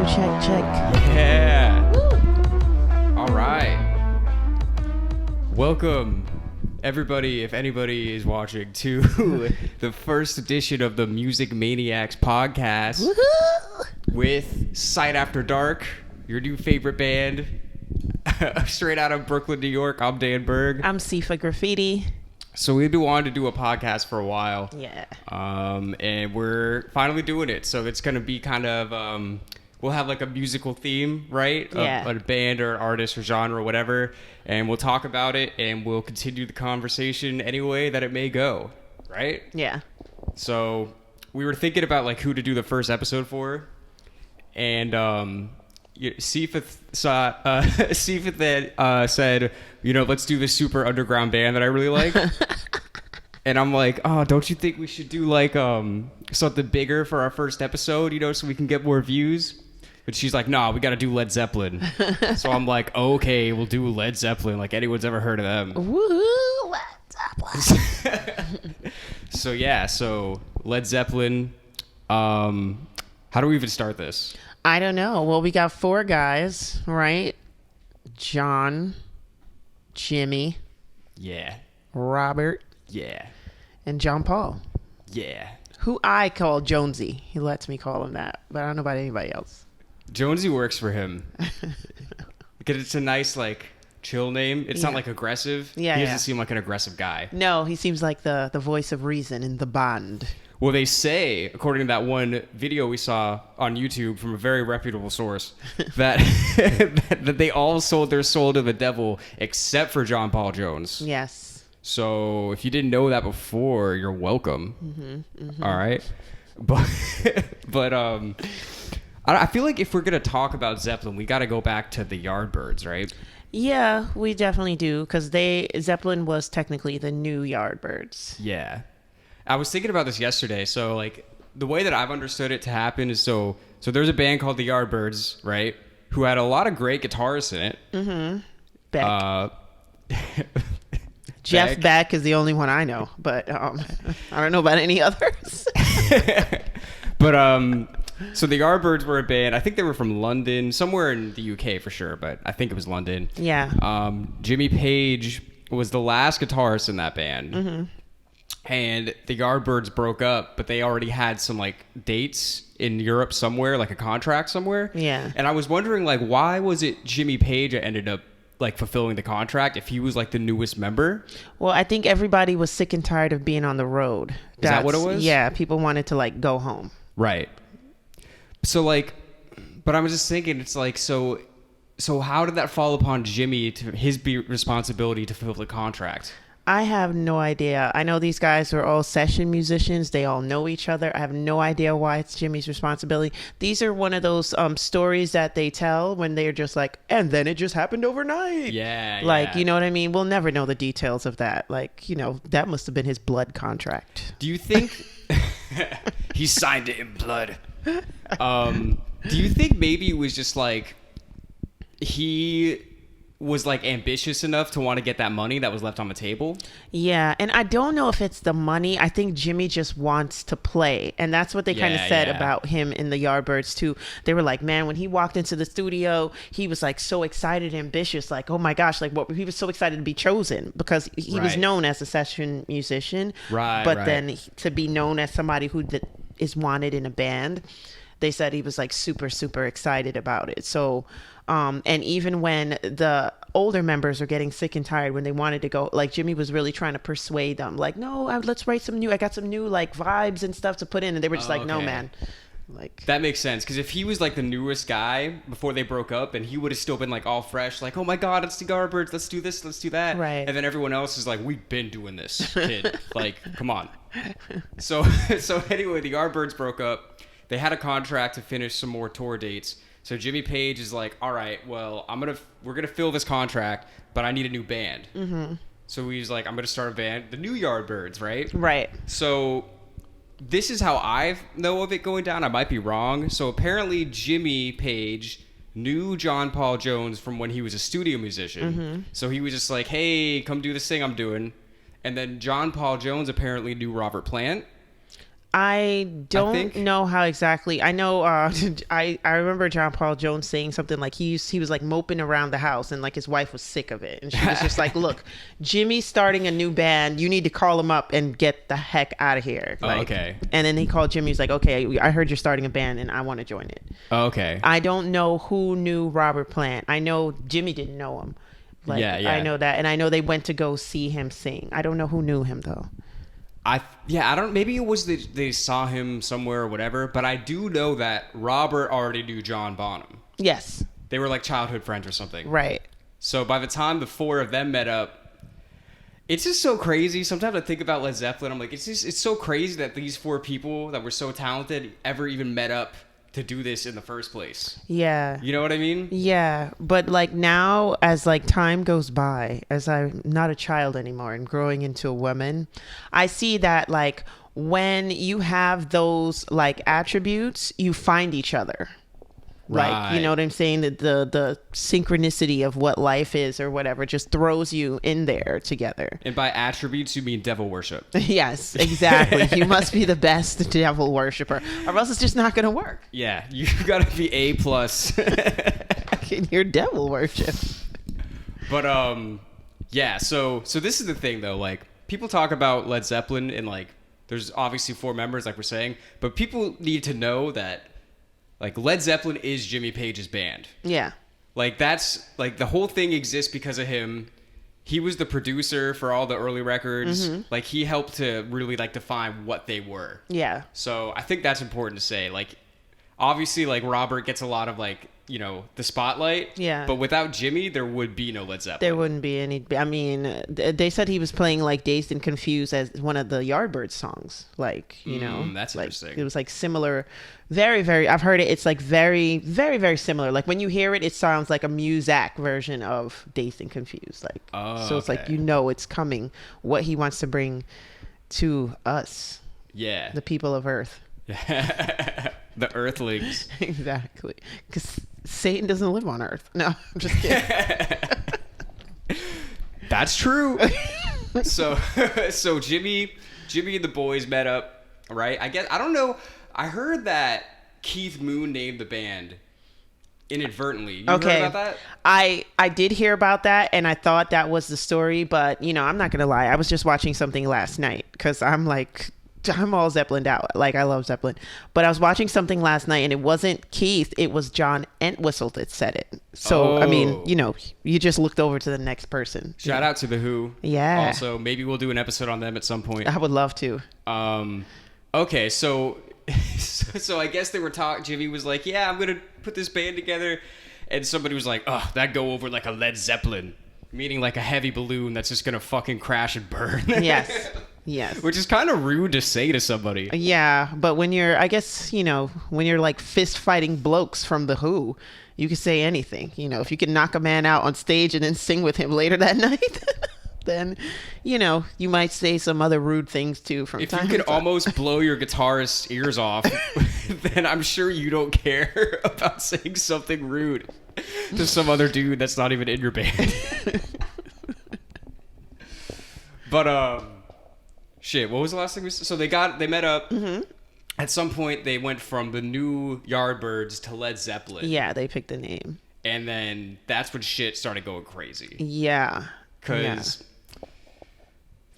check. Yeah. Woo. All right. Welcome, everybody, if anybody is watching, to the first edition of the Music Maniacs podcast. Woohoo! With Sight After Dark, your new favorite band, straight out of Brooklyn, New York. I'm Dan Berg. I'm Sifa Graffiti. So we've been wanting to do a podcast for a while. Yeah. And we're finally doing it. So it's going to be kind of, we'll have like a musical theme, right? Yeah. A band or an artist or genre or whatever. And we'll talk about it and we'll continue the conversation any way that it may go, right? Yeah. So we were thinking about like who to do the first episode for. And Sifa then said, you know, let's do this super underground band that I really like. And I'm like, oh, don't you think we should do like something bigger for our first episode, you know, so we can get more views? But she's like, nah, we got to do Led Zeppelin. So I'm like, okay, we'll do Led Zeppelin. Like anyone's ever heard of them. Woohoo! Led Zeppelin. So Led Zeppelin. How do we even start this? I don't know. Well, we got 4 guys, right? John, Jimmy, Yeah. Robert, Yeah. and John Paul. Yeah. Who I call Jonesy. He lets me call him that, but I don't know about anybody else. Jonesy works for him. Because it's a nice, like, chill name. It's not, Yeah. like, aggressive. Yeah, He doesn't yeah. seem like an aggressive guy. No, he seems like the voice of reason in the band. Well, they say, according to that one video we saw on YouTube from a very reputable source, that that they all sold their soul to the devil except for John Paul Jones. Yes. So if you didn't know that before, you're welcome. All right. But I feel like if we're going to talk about Zeppelin, we got to go back to the Yardbirds, right? Yeah, we definitely do, because Zeppelin was technically the new Yardbirds. Yeah. I was thinking about this yesterday. So, like, the way that I've understood it to happen is so there's a band called the Yardbirds, right? Who had a lot of great guitarists in it. Mm-hmm. Beck. Jeff Beck. Beck is the only one I know, but I don't know about any others. But so the Yardbirds were a band. I think they were from London, somewhere in the UK for sure, but I think it was London. Yeah. Jimmy Page was the last guitarist in that band. Mm-hmm. And the Yardbirds broke up, but they already had some like dates in Europe somewhere, like a contract somewhere. Yeah. And I was wondering, like, why was it Jimmy Page that ended up like fulfilling the contract if he was like the newest member? Well, I think everybody was sick and tired of being on the road. Is that what it was? Yeah, people wanted to like go home. Right. So like, but I was just thinking, it's like, so how did that fall upon Jimmy to his responsibility to fulfill the contract? I have no idea. I know these guys are all session musicians. They all know each other. I have no idea why it's Jimmy's responsibility. These are one of those stories that they tell when they're just like, and then it just happened overnight. Yeah. Like, yeah. you know what I mean? We'll never know the details of that. Like, you know, that must have been his blood contract. Do you think he signed it in blood? Do you think maybe it was just like he was like ambitious enough to want to get that money that was left on the table? Yeah, and I don't know if it's the money. I think Jimmy just wants to play, and that's what they kind of said about him in the Yardbirds too. They were like, man, when he walked into the studio, he was like so excited, ambitious, like, oh my gosh, like what he was so excited to be chosen because he was known as a session musician, right? But then to be known as somebody who is wanted in a band, they said he was like super, super excited about it. So, and even when the older members are getting sick and tired, when they wanted to go, like Jimmy was really trying to persuade them, like, no, let's write I got some new like vibes and stuff to put in. And they were just like, no, man. Like, that makes sense. Because if he was like the newest guy before they broke up and he would have still been like all fresh, like, oh my God, it's the Yardbirds. Let's do this. Let's do that. Right. And then everyone else is like, we've been doing this, kid. Like, come on. So anyway, the Yardbirds broke up. They had a contract to finish some more tour dates. So Jimmy Page is like, all right, well, we're gonna fill this contract, but I need a new band. Mm-hmm. So he's like, I'm gonna start a band, the new Yardbirds, right? Right. So this is how I know of it going down. I might be wrong. So apparently Jimmy Page knew John Paul Jones from when he was a studio musician. Mm-hmm. So he was just like, hey, come do this thing I'm doing. And then John Paul Jones apparently knew Robert Plant. I don't think. know how exactly. I know. I remember John Paul Jones saying something like he was like moping around the house, and like his wife was sick of it, and she was just like, "Look, Jimmy's starting a new band. You need to call him up and get the heck out of here." Like, okay. And then he called Jimmy. He's like, "Okay, I heard you're starting a band, and I want to join it." Okay. I don't know who knew Robert Plant. I know Jimmy didn't know him. Like, Yeah. I know that, and I know they went to go see him sing. I don't know who knew him though. I don't. Maybe it was they saw him somewhere or whatever. But I do know that Robert already knew John Bonham. Yes. They were like childhood friends or something. Right. So by the time the four of them met up, it's just so crazy. Sometimes I think about Led Zeppelin. I'm like, it's so crazy that these four people that were so talented ever even met up to do this in the first place. Yeah. You know what I mean? Yeah, but like now, as like time goes by, as I'm not a child anymore and growing into a woman, I see that like when you have those like attributes, you find each other. Like, you know what I'm saying? The synchronicity of what life is or whatever just throws you in there together. And by attributes, you mean devil worship. Yes, exactly. You must be the best devil worshiper, or else it's just not going to work. Yeah, you gotta be A+. In your devil worship. But yeah. So this is the thing though. Like people talk about Led Zeppelin and like there's obviously four members, like we're saying, but people need to know that like Led Zeppelin is Jimmy Page's band. Yeah. Like that's like the whole thing exists because of him. He was the producer for all the early records. Mm-hmm. Like he helped to really like define what they were. Yeah. So I think that's important to say. Like obviously like Robert gets a lot of like, you know, the spotlight. Yeah. But without Jimmy, there would be no Led Zeppelin. There wouldn't be any. I mean, they said he was playing like "Dazed and Confused" as one of the Yardbirds songs. Like, you know, that's like, interesting. It was like similar, very, very. I've heard it. It's like very, very, very similar. Like when you hear it, it sounds like a Muzak version of "Dazed and Confused." Like, so it's like it's coming. What he wants to bring to us, yeah, the people of Earth. The Earthlings. Exactly, because Satan doesn't live on Earth. No, I'm just kidding. That's true. So Jimmy and the boys met up, right? I don't know. I heard that Keith Moon named the band inadvertently. You heard about that? I did hear about that, and I thought that was the story, but you know, I'm not gonna lie. I was just watching something last night because I'm all Zeppelined out. Like, I love Zeppelin. But I was watching something last night, and it wasn't Keith. It was John Entwistle that said it. So, I mean, you know, you just looked over to the next person. Shout out to The Who. Yeah. Also, maybe we'll do an episode on them at some point. I would love to. Okay, so I guess they were talking. Jimmy was like, yeah, I'm going to put this band together. And somebody was like, oh, that'd go over like a Led Zeppelin. Meaning like a heavy balloon that's just going to fucking crash and burn. Yes. Yes. Which is kind of rude to say to somebody. Yeah, but when you're, I guess, you know, when you're like fist fighting blokes from The Who, you can say anything. You know, if you can knock a man out on stage and then sing with him later that night, then, you know, you might say some other rude things too from if time you to could time. almost blow your guitarist's ears off, then I'm sure you don't care about saying something rude to some other dude that's not even in your band. But, shit, what was the last thing we said? So they met up. Mm-hmm. At some point, they went from the new Yardbirds to Led Zeppelin. Yeah, they picked a name. And then that's when shit started going crazy. Yeah. Because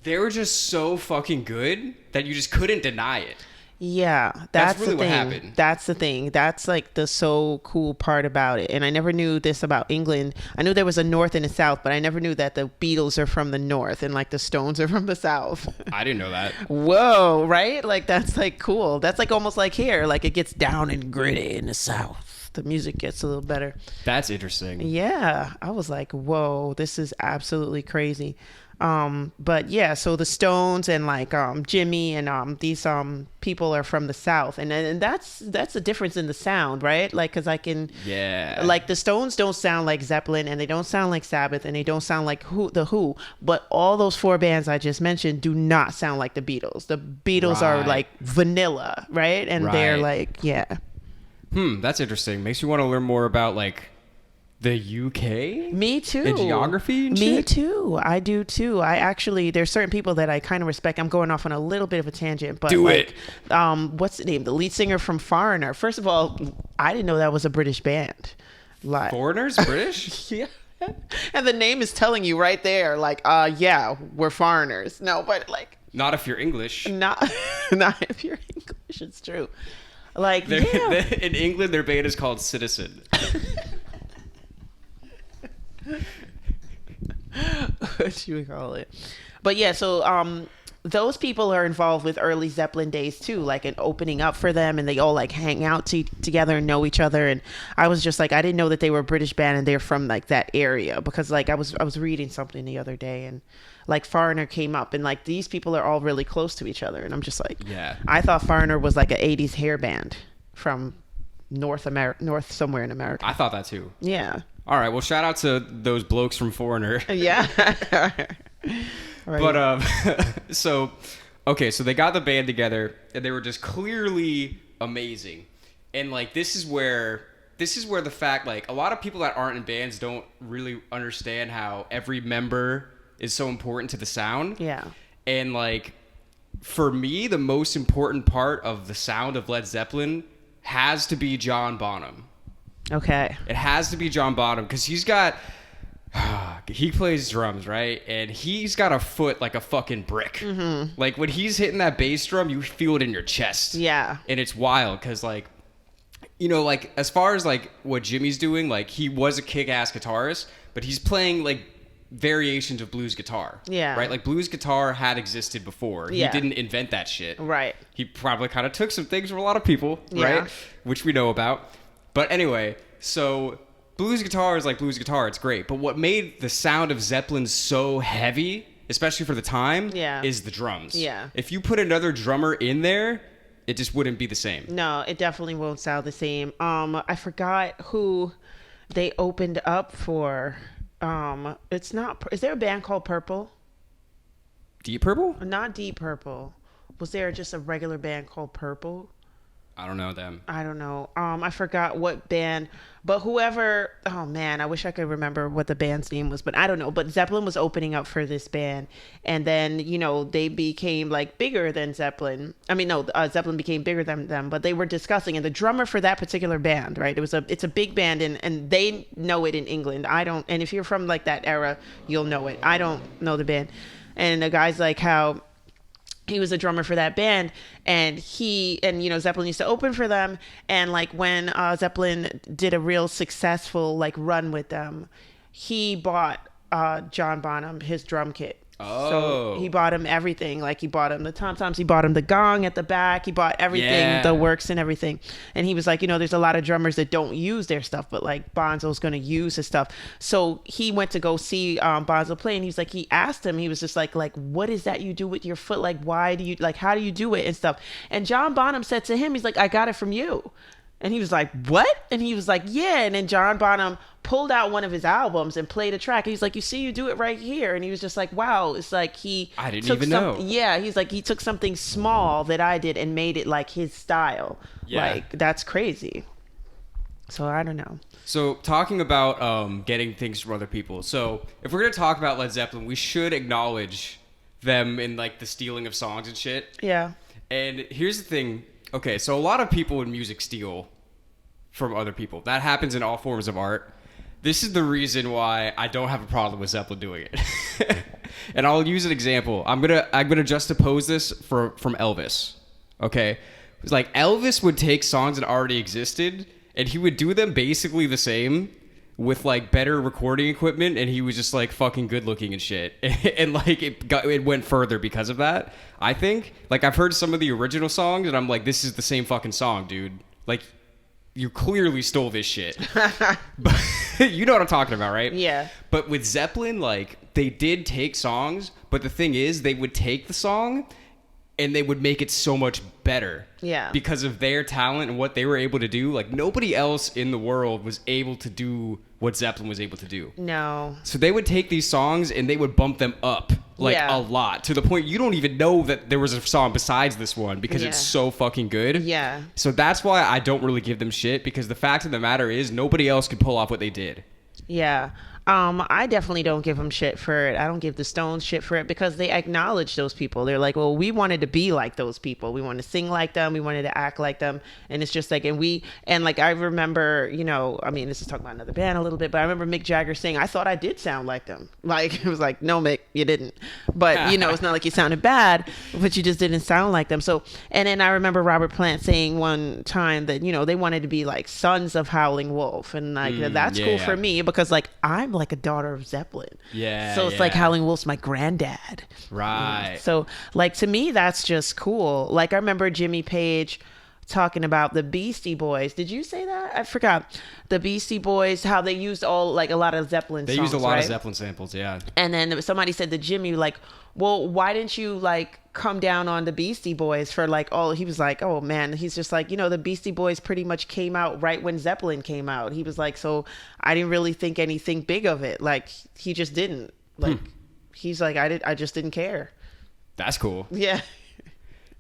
they were just so fucking good that you just couldn't deny it. Yeah, that's really the what thing. happened. That's the thing. That's like the so cool part about it. And I never knew this about England. I knew there was a North and a South, but I never knew that the Beatles are from the North and like the Stones are from the South. I didn't know that. Whoa, right? Like that's like cool. That's like almost like here. Like it gets down and gritty in the South. The music gets a little better. That's interesting. Yeah, I was like, whoa, this is absolutely crazy. But yeah, so the Stones and like Jimmy and these people are from the South, and that's a difference in the sound, right? Like, cause I can like the Stones don't sound like Zeppelin, and they don't sound like Sabbath, and they don't sound like the Who, but all those four bands I just mentioned do not sound like the Beatles. The Beatles are like vanilla, right? And they're like, yeah. That's interesting. Makes you want to learn more about like The UK? Me too. And geography and Me shit? too. I do too. I actually, there's certain people that I kind of respect. I'm going off on a little bit of a tangent, but Do like, what's the name? The lead singer from Foreigner. First of all, I didn't know that was a British band. Like, Foreigners? British? yeah. And the name is telling you right there, like, yeah, we're foreigners. No, but like, Not if you're English. not if you're English. It's true. Like, In England, their band is called Citizen. What you would call it. But yeah, so those people are involved with early Zeppelin days too, like in opening up for them, and they all like hang out together and know each other. And I was just like, I didn't know that they were a British band and they're from like that area, because like I was reading something the other day, and like Foreigner came up, and like these people are all really close to each other, and I'm just like, Yeah. I thought Foreigner was like an 80s hair band from North somewhere in America. I thought that too. Yeah. All right. Well, shout out to those blokes from Foreigner. Yeah. Right. But so they got the band together, and they were just clearly amazing. And like this is where the fact, like, a lot of people that aren't in bands don't really understand how every member is so important to the sound. Yeah. And like, for me, the most important part of the sound of Led Zeppelin has to be John Bonham. Okay. It has to be John Bonham, because he plays drums, right? And he's got a foot like a fucking brick. Mm-hmm. Like when he's hitting that bass drum, you feel it in your chest. Yeah. And it's wild, because like, you know, like as far as like what Jimmy's doing, like he was a kick-ass guitarist, but he's playing like variations of blues guitar. Yeah. Right? Like blues guitar had existed before. Yeah. He didn't invent that shit. Right. He probably kind of took some things from a lot of people, Yeah. right? Which we know about. But anyway, so blues guitar is like blues guitar. It's great. But what made the sound of Zeppelin so heavy, especially for the time, is the drums. Yeah. If you put another drummer in there, it just wouldn't be the same. No, it definitely won't sound the same. I forgot who they opened up for. It's not. Is there a band called Purple? Deep Purple? Not Deep Purple. Was there just a regular band called Purple? I don't know them. I don't know. I forgot what band, but whoever, oh man, I wish I could remember what the band's name was, but I don't know. But Zeppelin was opening up for this band, and then, you know, they became like bigger than Zeppelin. I mean, no, Zeppelin became bigger than them, but they were discussing, and the drummer for that particular band, right? It's a big band, and they know it in England. I don't, and if you're from like that era, you'll know it. I don't know the band. And the guy's like how he was a drummer for that band, and you know, Zeppelin used to open for them, and like when Zeppelin did a real successful like run with them, he bought John Bonham his drum kit. Oh. So he bought him everything. Like he bought him the tom-toms, he bought him the gong at the back, he bought everything, the works and everything. And he was like, you know, there's a lot of drummers that don't use their stuff, but like Bonzo's going to use his stuff. So he went to go see Bonzo play, and he was like, he asked him, he was just like, what is that you do with your foot? Like, why do you, like, how do you do it and stuff? And John Bonham said to him, he's like, I got it from you. And he was like, what? And he was like, yeah. And then John Bonham pulled out one of his albums and played a track. And he's like, you see, you do it right here. And he was just like, wow. It's like I didn't even know. Yeah. He's like, he took something small that I did and made it like his style. Yeah. Like, that's crazy. So I don't know. So talking about getting things from other people. So if we're going to talk about Led Zeppelin, we should acknowledge them in like the stealing of songs and shit. Yeah. And here's the thing. Okay, so a lot of people in music steal from other people. That happens in all forms of art. This is the reason why I don't have a problem with Zeppelin doing it. And I'll use an example. I'm gonna juxtapose this from Elvis. Okay? It's like Elvis would take songs that already existed, and he would do them basically the same with like better recording equipment, and he was just like fucking good looking and shit. And like it went further because of that. I think, like, I've heard some of the original songs, and I'm like, this is the same fucking song, dude. Like, you clearly stole this shit. But you know what I'm talking about, right? Yeah. But with Zeppelin, like, they did take songs, but the thing is, they would take the song and they would make it so much better. Yeah. Because of their talent and what they were able to do. Like, nobody else in the world was able to do what Zeppelin was able to do. No. So they would take these songs and they would bump them up like a lot, to the point you don't even know that there was a song besides this one because it's so fucking good. Yeah. So that's why I don't really give them shit, because the fact of the matter is nobody else could pull off what they did. Yeah. I definitely don't give them shit for it. I don't give the Stones shit for it because they acknowledge those people. They're like, well, we wanted to be like those people. We wanted to sing like them. We wanted to act like them. And it's just like, and like, I remember, I mean, this is talking about another band a little bit, but I remember Mick Jagger saying, I thought I did sound like them. Like, it was like, no, Mick, you didn't. But, it's not like you sounded bad, but you just didn't sound like them. So, and then I remember Robert Plant saying one time that, they wanted to be like sons of Howling Wolf. And like, that's cool for me because like, I'm like a daughter of Zeppelin. Yeah. So it's like Howling Wolf's my granddad. Right. So like to me that's just cool. Like I remember Jimmy Page talking about the Beastie Boys. Did you say that? I forgot. The Beastie Boys, how they used a lot of Zeppelin songs. They used a lot right? of Zeppelin samples, yeah. And then somebody said to Jimmy, like, well, why didn't you like come down on the Beastie Boys for like he was like, oh man, he's just like, the Beastie Boys pretty much came out right when Zeppelin came out. He was like, so I didn't really think anything big of it. Like he just didn't. Like he's like, I just didn't care. That's cool. Yeah.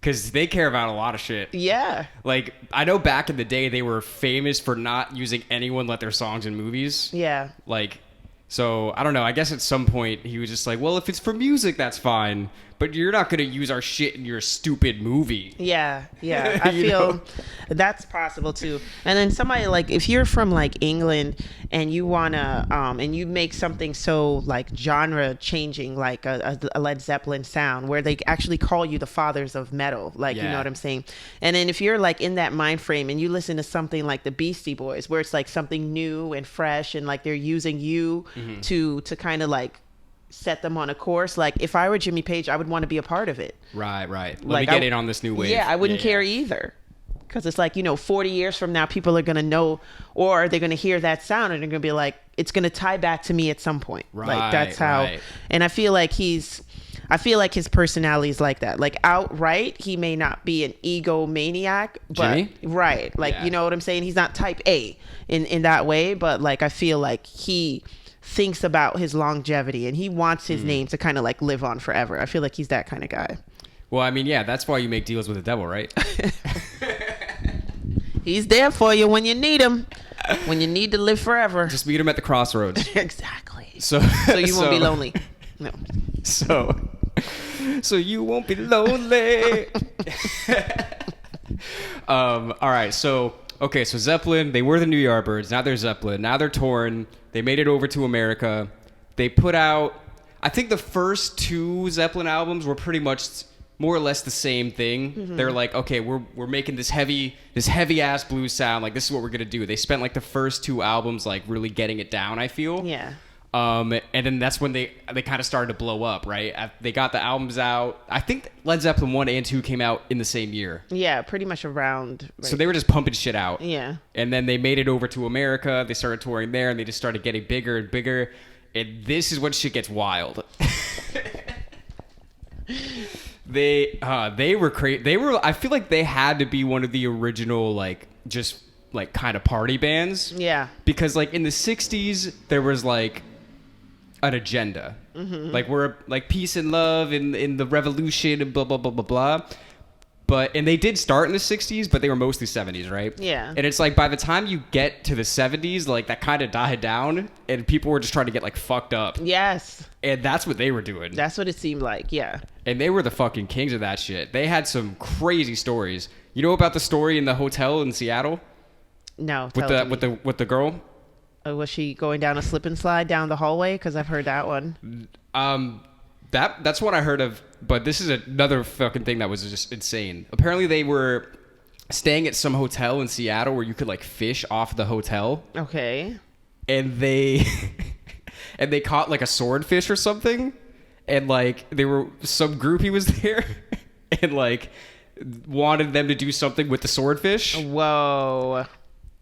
Because they care about a lot of shit. Yeah. Like, I know back in the day, they were famous for not using anyone let their songs in movies. Yeah. Like, so, I don't know. I guess at some point, he was just like, well, if it's for music, that's fine. But you're not going to use our shit in your stupid movie. Yeah. I feel that's possible too. And then somebody like, if you're from like England and you want to, and you make something so like genre changing, like a Led Zeppelin sound where they actually call you the fathers of metal, like, you know what I'm saying? And then if you're like in that mind frame and you listen to something like the Beastie Boys, where it's like something new and fresh and like they're using you to kind of like set them on a course. Like if I were Jimmy Page, I would want to be a part of it. Right. Let Like, me get in on this new wave. Yeah, I wouldn't care either. Because it's like, 40 years from now, people are going to know, or they're going to hear that sound and they're going to be like, it's going to tie back to me at some point. Right, like that's how, and I feel like his personality is like that. Like outright, he may not be an egomaniac, but Jimmy? Right. Like, you know what I'm saying? He's not type A in that way, but like, I feel like he thinks about his longevity and he wants his name to kind of like live on forever. I feel like he's that kind of guy. Well, I mean, yeah, that's why you make deals with the devil, right? He's there for you when you need him, when you need to live forever. Just meet him at the crossroads. Exactly. So you won't be lonely. No. So you won't be lonely. All right. So Zeppelin, they were the New Yardbirds. Now they're Zeppelin. Now they're torn. They made it over to America. They put out, I think the first two Zeppelin albums were pretty much more or less the same thing. They're like, okay, we're making this heavy ass blues sound. Like, this is what we're gonna do. They spent like the first two albums like really getting it down, I feel. Yeah. And then that's when they kind of started to blow up, right? They got the albums out. I think Led Zeppelin 1 and 2 came out in the same year. Yeah, pretty much around. Right. So they were just pumping shit out. Yeah. And then they made it over to America. They started touring there, and they just started getting bigger and bigger. And this is when shit gets wild. They were crazy. I feel like they had to be one of the original, like, just like kind of party bands. Yeah. Because like in the 60s, there was like an agenda. Like we're like peace and love in the revolution and blah blah blah blah blah. And they did start in the 60s, but they were mostly 70s, right? Yeah. And it's like by the time you get to the 70s, like that kind of died down and people were just trying to get like fucked up. Yes. And that's what they were doing. That's what it seemed like, yeah. And they were the fucking kings of that shit. They had some crazy stories. You know about the story in the hotel in Seattle? No. With the girl? Was she going down a slip and slide down the hallway? Because I've heard that one. That's what I heard of, but this is another fucking thing that was just insane. Apparently they were staying at some hotel in Seattle where you could like fish off the hotel. Okay. And they caught like a swordfish or something, and like some groupie was there and like wanted them to do something with the swordfish. Whoa.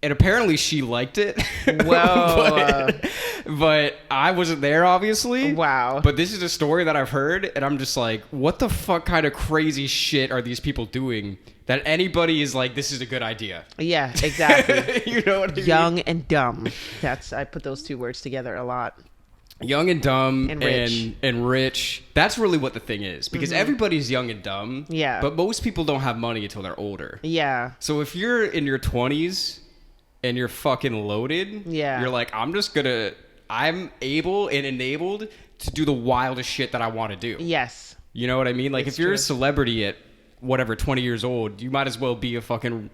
And apparently she liked it. Whoa. but I wasn't there, obviously. Wow. But this is a story that I've heard, and I'm just like, what the fuck kind of crazy shit are these people doing that anybody is like, this is a good idea? Yeah, exactly. You know what I mean? Young and dumb. I put those two words together a lot. Young and dumb and rich. And rich. That's really what the thing is, because everybody's young and dumb. Yeah. But most people don't have money until they're older. Yeah. So if you're in your 20s and you're fucking loaded, yeah, you're like, I'm just gonna I'm able and enabled to do the wildest shit that I want to do. Yes. You know what I mean? Like, It's if you're true. a celebrity at whatever 20 years old, you might as well be a fucking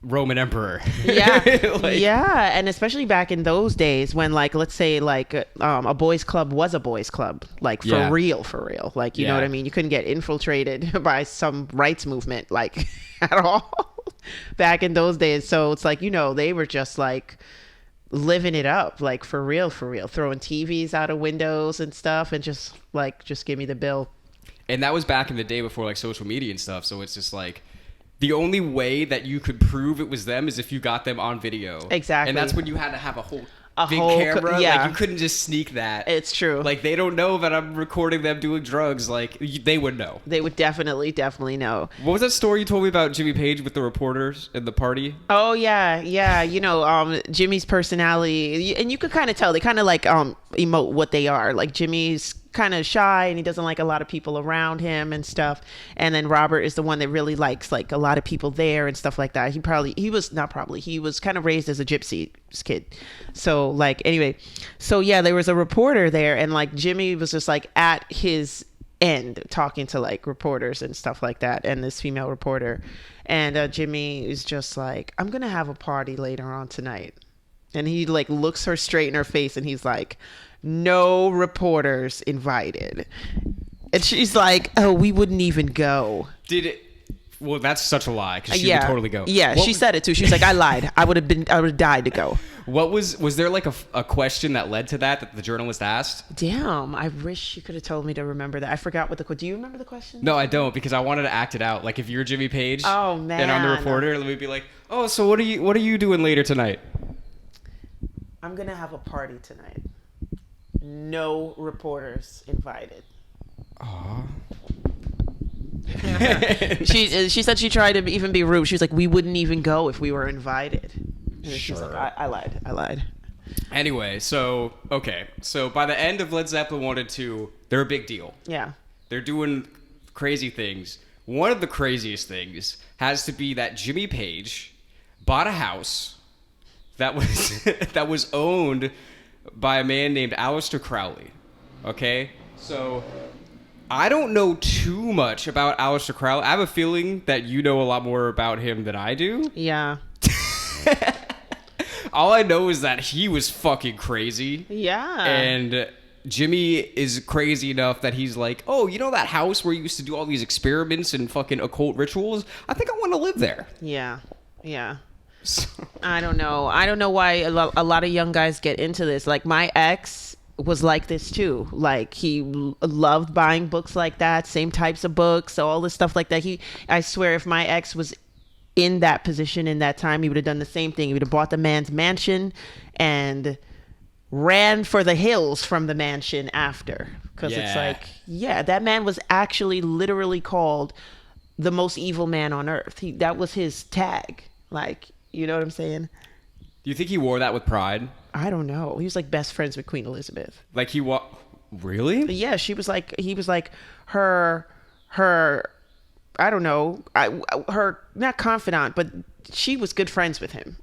Roman emperor. Yeah. Like, yeah. And especially back in those days when, like, let's say, like, a boys' club was a boys' club. Like, for real. Like, you know what I mean? You couldn't get infiltrated by some rights movement, like, at all back in those days. So it's like, you know, they were just, like, living it up, like, for real, throwing TVs out of windows and stuff, and just give me the bill. And that was back in the day before, like, social media and stuff. So it's just like, the only way that you could prove it was them is if you got them on video. Exactly. And that's when you had to have a whole big whole camera. yeah. Like, you couldn't just sneak that. It's true. Like, they don't know that I'm recording them doing drugs. Like, they would know. They would definitely know. What was that story you told me about Jimmy Page with the reporters at the party? Oh, yeah. You know, Jimmy's personality, and you could kind of tell, they kind of like emote what they are. Like, Jimmy's kind of shy and he doesn't like a lot of people around him and stuff. And then Robert is the one that really likes, like, a lot of people there and stuff like that. He was kind of raised as a gypsy kid. So, like, anyway, so yeah, there was a reporter there, and, like, Jimmy was just, like, at his end talking to, like, reporters and stuff like that, and this female reporter, and Jimmy is just like, I'm gonna have a party later on tonight, and he, like, looks her straight in her face and he's like, no reporters invited. And she's like, oh, we wouldn't even go. Did it? Well, that's such a lie, because she would totally go. Yeah, she said it too. She was like, I lied. I would have died to go. What was there, like, a question that led to that the journalist asked? Damn, I wish you could have told me to remember that. I forgot what do you remember the question? No, I don't, because I wanted to act it out. Like, if you're Jimmy Page, oh man, and I'm the reporter, let me be like, oh, so what are you doing later tonight? I'm gonna have a party tonight. No reporters invited. Aww. She said she tried to even be rude. She was like, we wouldn't even go if we were invited. And Sure. She's like, I lied. Anyway, so by the end of Led Zeppelin 1 and 2, they're a big deal. Yeah. They're doing crazy things. One of the craziest things has to be that Jimmy Page bought a house that was owned by a man named Aleister Crowley. Okay? So I don't know too much about Aleister Crowley. I have a feeling that you know a lot more about him than I do. Yeah. All I know is that he was fucking crazy. Yeah. And Jimmy is crazy enough that he's like, oh, you know that house where you used to do all these experiments and fucking occult rituals? I think I want to live there. Yeah. I don't know why a lot of young guys get into this. Like, my ex was like this too. Like, he loved buying books like that, same types of books, all this stuff like that. I swear, if my ex was in that position in that time, he would have done the same thing. He would have bought the man's mansion and ran for the hills from the mansion after. Because it's like, yeah, that man was actually literally called the most evil man on earth. That was his tag. Like, you know what I'm saying? Do you think he wore that with pride? I don't know. He was like best friends with Queen Elizabeth. Like, really? Yeah, he was like her I don't know, her, not confidant, but she was good friends with him.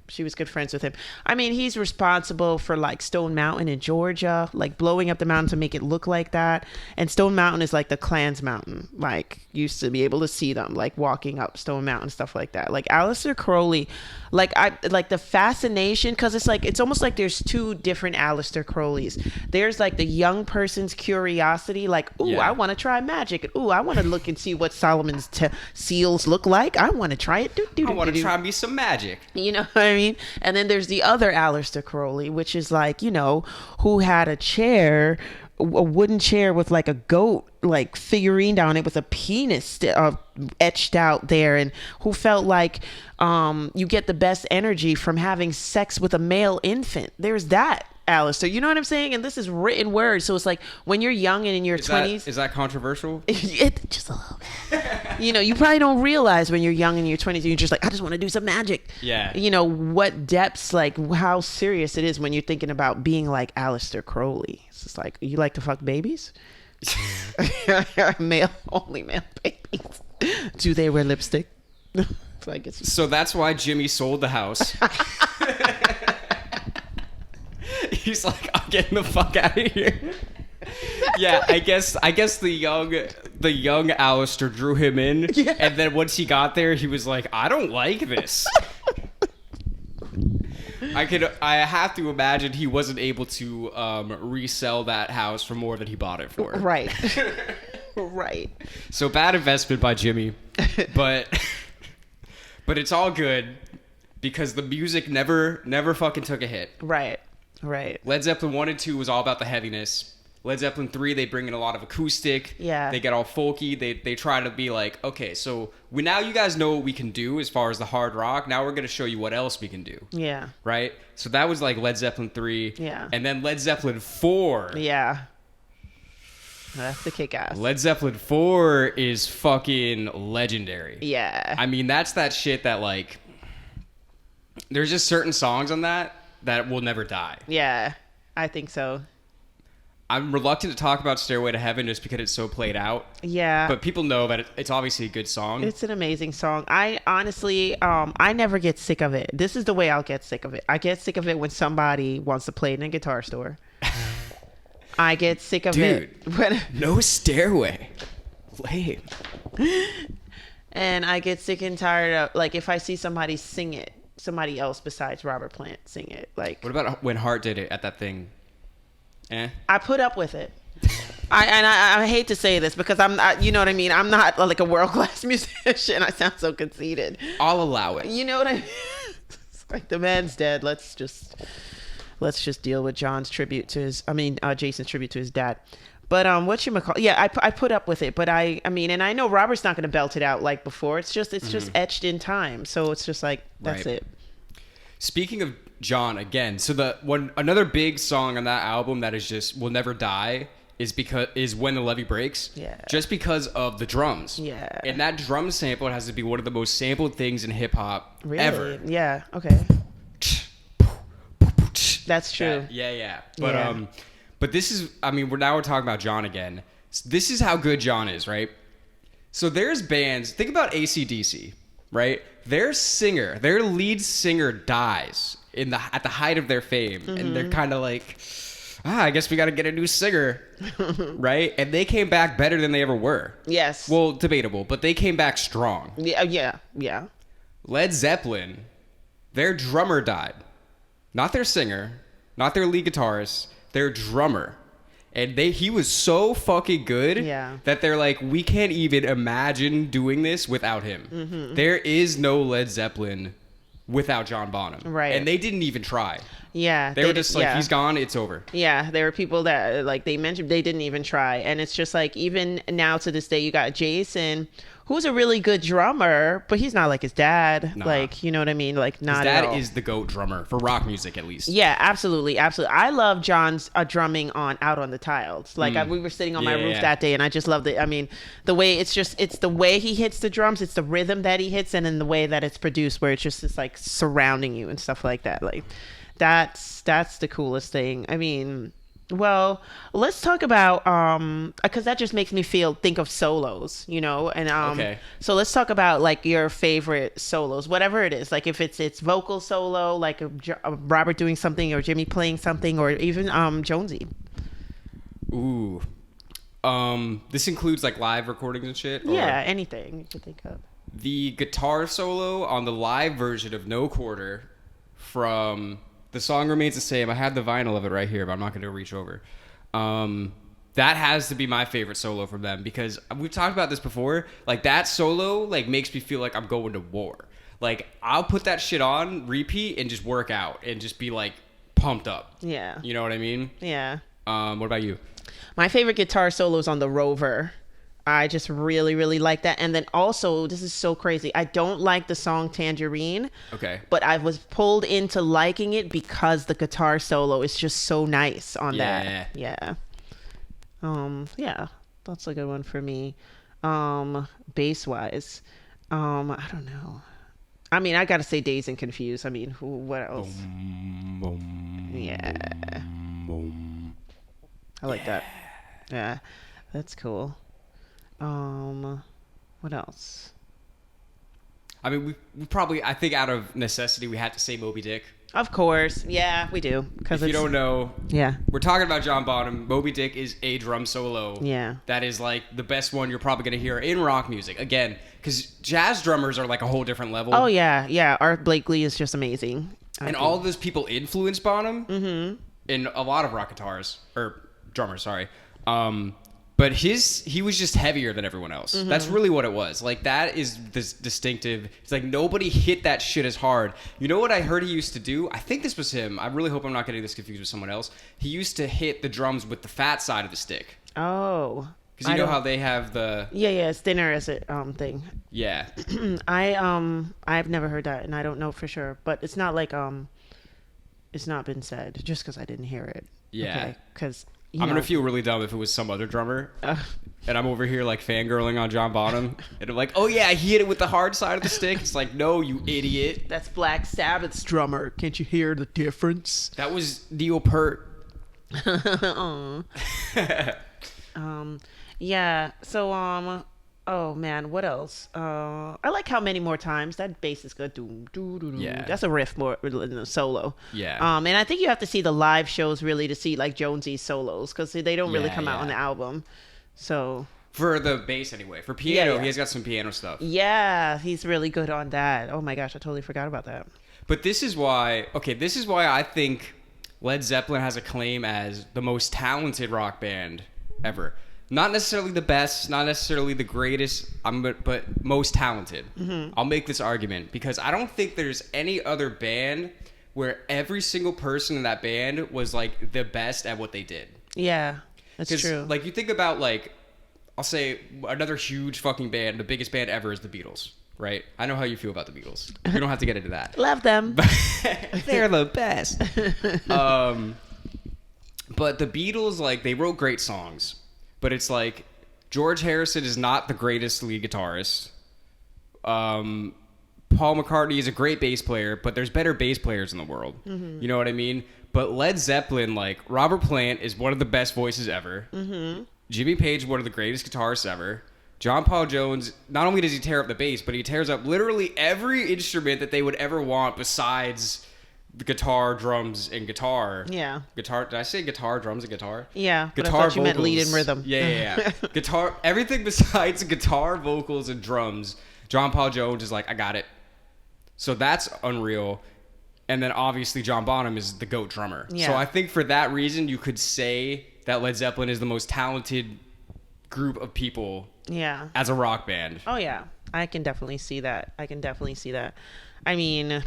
I mean, he's responsible for, like, Stone Mountain in Georgia, like blowing up the mountain to make it look like that. And Stone Mountain is like the Klan's mountain. Like, used to be able to see them, like, walking up Stone Mountain, stuff like that. Like, Aleister Crowley, like, I like the fascination, because it's almost like there's two different Aleister Crowleys. There's, like, the young person's curiosity, like, ooh, I want to try magic. Ooh, I want to look and see what Solomon's seals look like. I want to try it. I want to try me some magic. You know what I mean? And then there's the other Aleister Crowley, which is like, you know, who had a wooden chair with, like, a goat, like, figurine on it with a penis etched out there, and who felt like you get the best energy from having sex with a male infant. There's that Aleister, you know what I'm saying? And this is written word, so it's like when you're young and in your 20s. Is that controversial? Just a little bit. You know, you probably don't realize when you're young in your 20s, and you're just like, I just want to do some magic. Yeah. You know, what depths, like, how serious it is when you're thinking about being like Aleister Crowley. It's just like, you like to fuck babies? Only male babies. Do they wear lipstick? So that's why Jimmy sold the house. He's like, I'm getting the fuck out of here. Yeah, I guess the young Alistair drew him in, Yeah. and then once he got there, he was like, I don't like this. I have to imagine he wasn't able to resell that house for more than he bought it for. Right. Right. So bad investment by Jimmy, but it's all good because the music never fucking took a hit. Right. Right. Led Zeppelin 1 and 2 was all about the heaviness. Led Zeppelin 3, they bring in a lot of acoustic. Yeah. They get all folky. They try to be like, okay, so now you guys know what we can do as far as the hard rock. Now we're going to show you what else we can do. Yeah. Right? So that was like Led Zeppelin 3. Yeah. And then Led Zeppelin 4. Yeah. That's the kick-ass. Led Zeppelin 4 is fucking legendary. Yeah. I mean, that's that shit that, like, there's just certain songs on that will never die. Yeah. I think so. I'm reluctant to talk about Stairway to Heaven just because it's so played out. Yeah. But people know that it's obviously a good song. It's an amazing song. I honestly, I never get sick of it. This is the way I'll get sick of it. I get sick of it when somebody wants to play it in a guitar store. I get sick of it. When, no Stairway. Lame. and I get sick and tired of, like, if I see somebody sing it, somebody else besides Robert Plant sing it. Like, What about when Hart did it at that thing? I put up with it. I hate to say this because you know what I mean? I'm not like a world-class musician. I sound so conceited. I'll allow it. You know what I mean? It's like, the man's dead. Let's just deal with Jason's tribute to his dad. But whatchamacallit? Yeah, I put up with it. But I mean, and I know Robert's not going to belt it out like before. It's just etched in time. So it's just like, that's Right. it. Speaking of John, again, so another big song on that album that is just will never die is When the Levee Breaks. Yeah. Just because of the drums. Yeah. And that drum sample has to be one of the most sampled things in hip hop Really? ever. Yeah. Okay. That's true. Yeah. But Yeah. but this is, I mean, we're talking about John again. This is how good John is, right? So there's bands, think about AC/DC, right? Their lead singer dies at the height of their fame, and they're kind of like, I guess we got to get a new singer, right? And they came back better than they ever were. Yes. Well, debatable, but they came back strong. Yeah. Led Zeppelin, their drummer died. Not their singer, not their lead guitarist, their drummer. And he was so fucking good that they're like, we can't even imagine doing this without him. Mm-hmm. There is no Led Zeppelin without John Bonham. Right. And they didn't even try. Yeah. They were just like, he's gone, it's over. Yeah, there were people that, like, they mentioned they didn't even try. And it's just like, even now to this day, you got Jason, who's a really good drummer, but he's not like his dad. Nah. Like, you know what I mean? Like, not his at dad all. is the GOAT drummer for rock music, at least. Yeah, absolutely. I love John's drumming on Out on the Tiles. Like, we were sitting on my roof that day, and I just loved it. I mean, the way it's the way he hits the drums, it's the rhythm that he hits, and in the way that it's produced, where it's just like surrounding you and stuff like that. Like, that's the coolest thing. I mean, well, let's talk about because that just makes me think of solos, you know, and Okay. So let's talk about like your favorite solos, whatever it is, like if it's vocal solo, like a Robert doing something or Jimmy playing something, or even Jonesy. Ooh. This includes like live recordings and shit? Or Yeah, anything you could think of. the guitar solo on the live version of No Quarter from The Song Remains the Same. I had the vinyl of it right here, but I'm not going to reach over. That has to be my favorite solo from them, because we've talked about this before. Like, that solo like makes me feel like I'm going to war. Like, I'll put that shit on repeat and just work out and just be like pumped up. Yeah. You know what I mean? Yeah. What about you? My favorite guitar solo is on the Rover. I just really, really like that. And then also, this is so crazy, I don't like the song Tangerine. Okay. But I was pulled into liking it because the guitar solo is just so nice on that. Yeah. Yeah, that's a good one for me. Bass wise, I don't know. I mean, I gotta say Dazed and Confused. I mean, what else? Yeah. I like that. Yeah, that's cool. What else? I mean, we probably, I think out of necessity, we had to say Moby Dick. Of course. Yeah, we do. If you don't know, yeah, we're talking about John Bonham. Moby Dick is a drum solo. Yeah. That is like the best one you're probably going to hear in rock music. Again, because jazz drummers are like a whole different level. Oh, yeah. Yeah. Art Blakely is just amazing. And all of those people influenced Bonham in a lot of rock guitars, or drummers, sorry. But he was just heavier than everyone else. That's really what it was. Like, that is this distinctive. It's like nobody hit that shit as hard. You know what I heard he used to do? I think this was him. I really hope I'm not getting this confused with someone else. He used to hit the drums with the fat side of the stick. Oh. Because you know how they have the... Yeah, it's thinner as a thing. Yeah. I've never heard that, and I don't know for sure. But it's not like it's not been said just because I didn't hear it. Yeah. Because... I'm going to feel really dumb if it was some other drummer. And I'm over here like fangirling on John Bonham. And I'm like, oh yeah, he hit it with the hard side of the stick. It's like, no, you idiot. That's Black Sabbath's drummer. Can't you hear the difference? That was Neil Peart. Yeah. So, oh man, what else? I like How Many More Times. That bass is good. Yeah. That's a riff more than a solo. Yeah. And I think you have to see the live shows really to see like Jonesy's solos because they don't really come out on the album. So for the bass anyway. For piano, he has got some piano stuff. Yeah, he's really good on that. Oh my gosh, I totally forgot about that. But this is why I think Led Zeppelin has a claim as the most talented rock band ever. Not necessarily the best, not necessarily the greatest, but most talented. I'll make this argument because I don't think there's any other band where every single person in that band was like the best at what they did. Yeah, that's true. Like you think about like, I'll say another huge fucking band, the biggest band ever is the Beatles, right? I know how you feel about the Beatles. We don't have to get into that. Love them. They're the best. But the Beatles, like, they wrote great songs. But it's like George Harrison is not the greatest lead guitarist. Paul McCartney is a great bass player, but there's better bass players in the world. You know what I mean? But Led Zeppelin, like Robert Plant is one of the best voices ever. Jimmy Page, one of the greatest guitarists ever. John Paul Jones, not only does he tear up the bass, but he tears up literally every instrument that they would ever want besides the guitar, drums, and guitar. Yeah. Guitar. Did I say guitar, drums, and guitar? Yeah. Guitar, but I thought you vocals. meant lead and rhythm. Yeah. Guitar. Everything besides guitar, vocals, and drums. John Paul Jones is like, I got it. So that's unreal. And then obviously John Bonham is the GOAT drummer. Yeah. So I think for that reason, you could say that Led Zeppelin is the most talented group of people. Yeah. As a rock band. Oh yeah, I can definitely see that. I mean,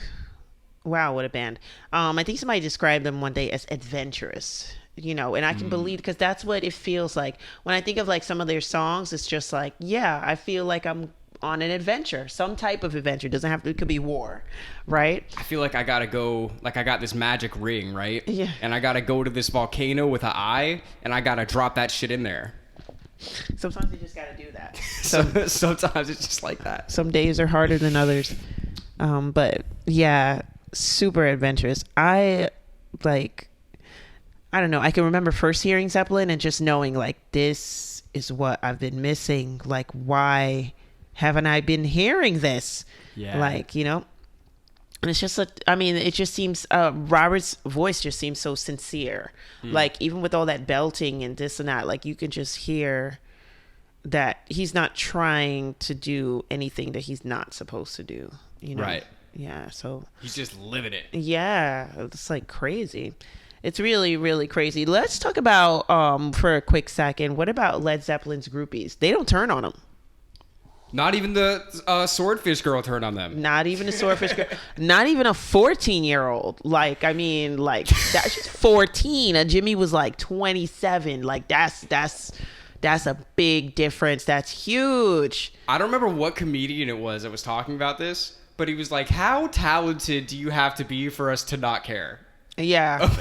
wow, what a band. I think somebody described them one day as adventurous, you know, and I can believe, because that's what it feels like when I think of like some of their songs. It's just like, yeah, I feel like I'm on an adventure, some type of adventure. It doesn't have to, it could be war, right? I feel like I gotta go, like I got this magic ring, right? Yeah. And I gotta go to this volcano with an eye, and I gotta drop that shit in there. Sometimes you just gotta do that. Sometimes it's just like that. Some days are harder than others. But yeah, super adventurous. I don't know. I can remember first hearing Zeppelin and just knowing like, this is what I've been missing. Like, why haven't I been hearing this? Yeah. Like, you know, and it's just, it just seems, Robert's voice just seems so sincere. Like, even with all that belting and this and that, like, you can just hear that he's not trying to do anything that he's not supposed to do, you know? Right. Yeah, so. He's just living it. Yeah, it's like crazy. It's really, really crazy. Let's talk about, for a quick second, what about Led Zeppelin's groupies? They don't turn on them. Not even the swordfish girl turned on them. Not even a swordfish girl. Not even a 14-year-old. Like, I mean, like, that's just 14. Jimmy was like 27. Like, that's a big difference. That's huge. I don't remember what comedian it was that was talking about this, but he was like, how talented do you have to be for us to not care? Yeah.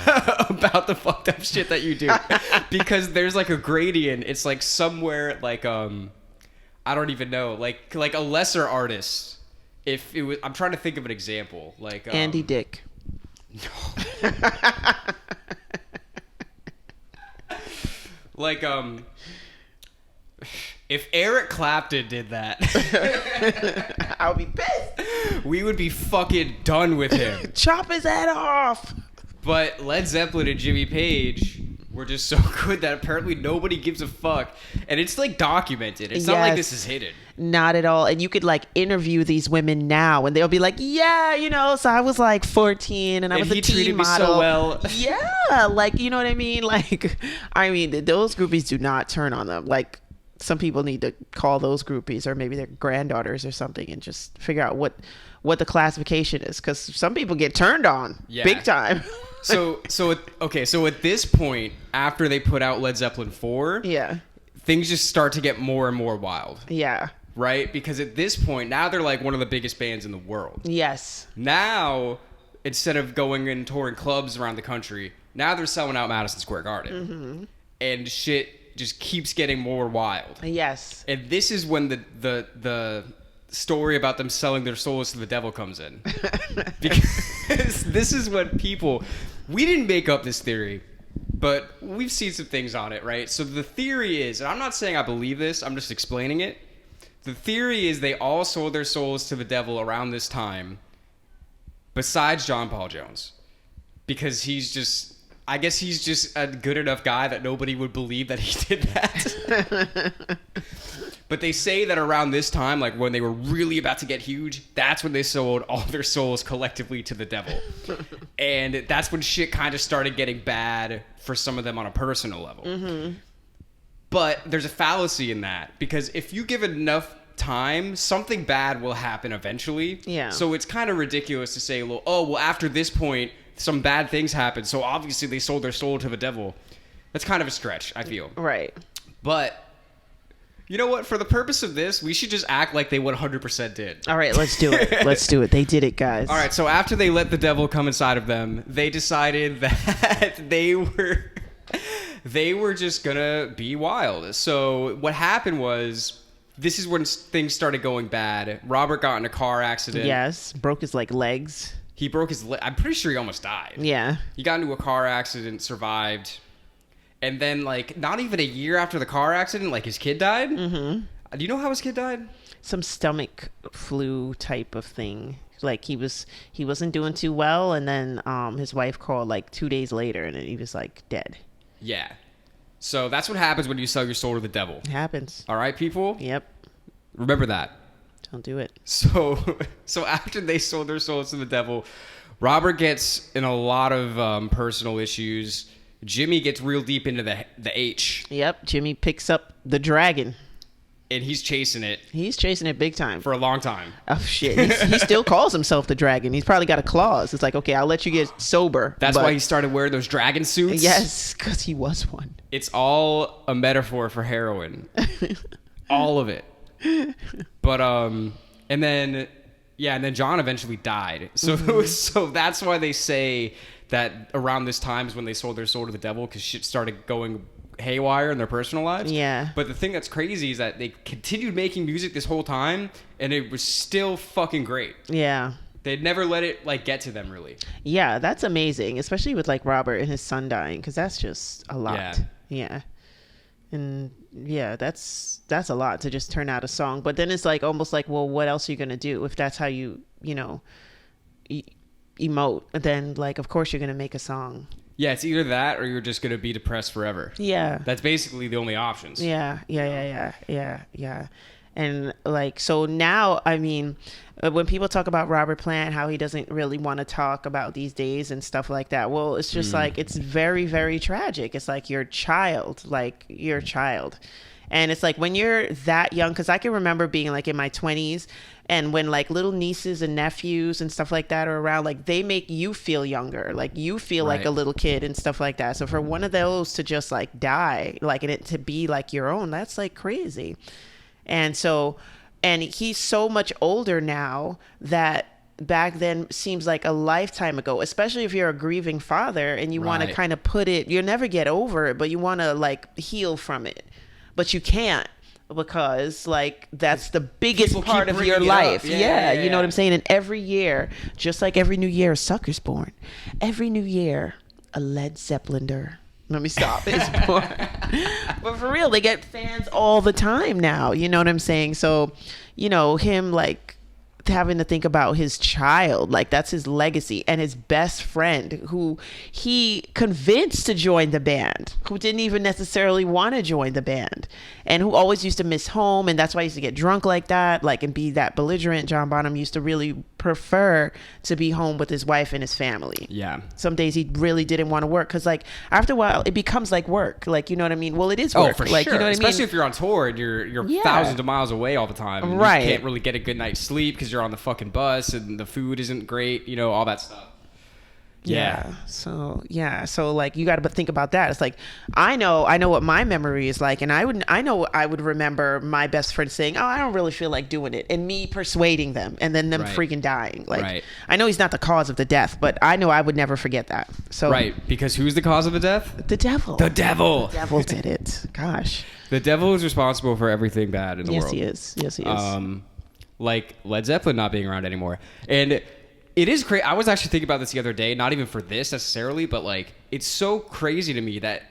About the fucked up shit that you do. Because there's like a gradient. It's like somewhere like, I don't even know, like a lesser artist. If it was, I'm trying to think of an example, like Andy Dick. No. Like if Eric Clapton did that, I would be pissed. we would be fucking done with him. Chop his head off. But Led Zeppelin and Jimmy Page were just so good that apparently nobody gives a fuck. And it's like documented. It's not like this is hidden. Not at all. And you could like interview these women now and they'll be like, yeah, you know, so I was like 14 and I was a teen model. Me so well. Yeah. Like, you know what I mean? Like, I mean, those groupies do not turn on them. Like, some people need to call those groupies or maybe their granddaughters or something and just figure out what the classification is. Because some people get turned on big time. So at this point, after they put out Led Zeppelin 4, things just start to get more and more wild. Yeah. Right? Because at this point, now they're like one of the biggest bands in the world. Yes. Now, instead of going and touring clubs around the country, now they're selling out Madison Square Garden. Mm-hmm. And shit just keeps getting more wild. Yes. And this is when the story about them selling their souls to the devil comes in. Because this is when we didn't make up this theory, but we've seen some things on it, right? So the theory is, and I'm not saying I believe this, I'm just explaining it. The theory is they all sold their souls to the devil around this time, besides John Paul Jones. Because I guess he's just a good enough guy that nobody would believe that he did that. But they say that around this time, like when they were really about to get huge, that's when they sold all their souls collectively to the devil. And that's when shit kind of started getting bad for some of them on a personal level. Mm-hmm. But there's a fallacy in that, because if you give it enough time, something bad will happen eventually. Yeah. So it's kind of ridiculous to say, well, after this point, some bad things happened, so obviously they sold their soul to the devil. That's kind of a stretch, I feel. Right. But you know what? For the purpose of this, we should just act like they 100% did. All right, let's do it. Let's do it. They did it, guys. All right, so after they let the devil come inside of them, they decided that they were just gonna be wild. So what happened was, this is when things started going bad. Robert got in a car accident. Yes, broke his legs. He broke his leg. I'm pretty sure he almost died. Yeah. He got into a car accident, survived. And then, not even a year after the car accident, his kid died. Mm-hmm. Do you know how his kid died? Some stomach flu type of thing. He wasn't doing too well, and then his wife called 2 days later, and he was dead. Yeah. So that's what happens when you sell your soul to the devil. It happens. All right, people? Yep. Remember that. Don't do it. So after they sold their souls to the devil, Robert gets in a lot of personal issues. Jimmy gets real deep into the H. Yep. Jimmy picks up the dragon. And he's chasing it. He's chasing it big time. For a long time. Oh, shit. He still calls himself the dragon. He's probably got a clause. It's okay, I'll let you get sober. That's why he started wearing those dragon suits? Yes, because he was one. It's all a metaphor for heroin. All of it. But, and then John eventually died. So, mm-hmm. So that's why they say that around this time is when they sold their soul to the devil, because shit started going haywire in their personal lives. Yeah. But the thing that's crazy is that they continued making music this whole time, and it was still fucking great. Yeah. They'd never let it get to them, really. Yeah, that's amazing, especially with Robert and his son dying, because that's just a lot. Yeah. And yeah, that's a lot to just turn out a song. But then it's almost well, what else are you gonna do if that's how you emote? Then of course you're gonna make a song. Yeah, it's either that or you're just going to be depressed forever. Yeah. That's basically the only options. Yeah. And so now, I mean, when people talk about Robert Plant, how he doesn't really want to talk about these days and stuff like that. Well, it's just it's very, very tragic. It's your child, your child. And it's when you're that young, because I can remember being in my 20s, and when little nieces and nephews and stuff like that are around, they make you feel younger, you feel like a little kid and stuff like that. So for one of those to just die, and it to be your own, that's crazy. And so, and he's so much older now that back then seems like a lifetime ago, especially if you're a grieving father and you want to kind of put it, you'll never get over it, but you want to heal from it. But you can't, because that's the biggest part of your life. Yeah, you know what I'm saying? And every year, just like every new year, a sucker's born. Every new year, a Led Zeppeliner. Let me stop. It's born. But for real, they get fans all the time now. You know what I'm saying? So, him having to think about his child. Like, that's his legacy, and his best friend who he convinced to join the band, who didn't even necessarily want to join the band, and who always used to miss home, and that's why he used to get drunk like that, like, and be that belligerent. John Bonham used to really prefer to be home with his wife and his family. Yeah. Some days he really didn't want to work, because like after a while it becomes like work. Like, you know what I mean? Well, it is work. Oh, for like, sure. You know what Especially I mean? if you're on tour and you're Yeah. thousands of miles away all the time. And Right. You can't really get a good night's sleep because you're on the fucking bus and the food isn't great. You know, all that stuff. Yeah. So like, you got to think about that. It's like, I know what my memory is like, and I would remember my best friend saying, "Oh, I don't really feel like doing it," and me persuading them, and then them Right. freaking dying. Like, Right. I know he's not the cause of the death, but I know I would never forget that. So Right. Because who's the cause of the death? the devil. The devil. The devil did it. Gosh. The devil is responsible for everything bad in the world. Yes, he is. Like Led Zeppelin not being around anymore. And it is crazy. I was actually thinking about this the other day, not even for this necessarily, but like, it's so crazy to me that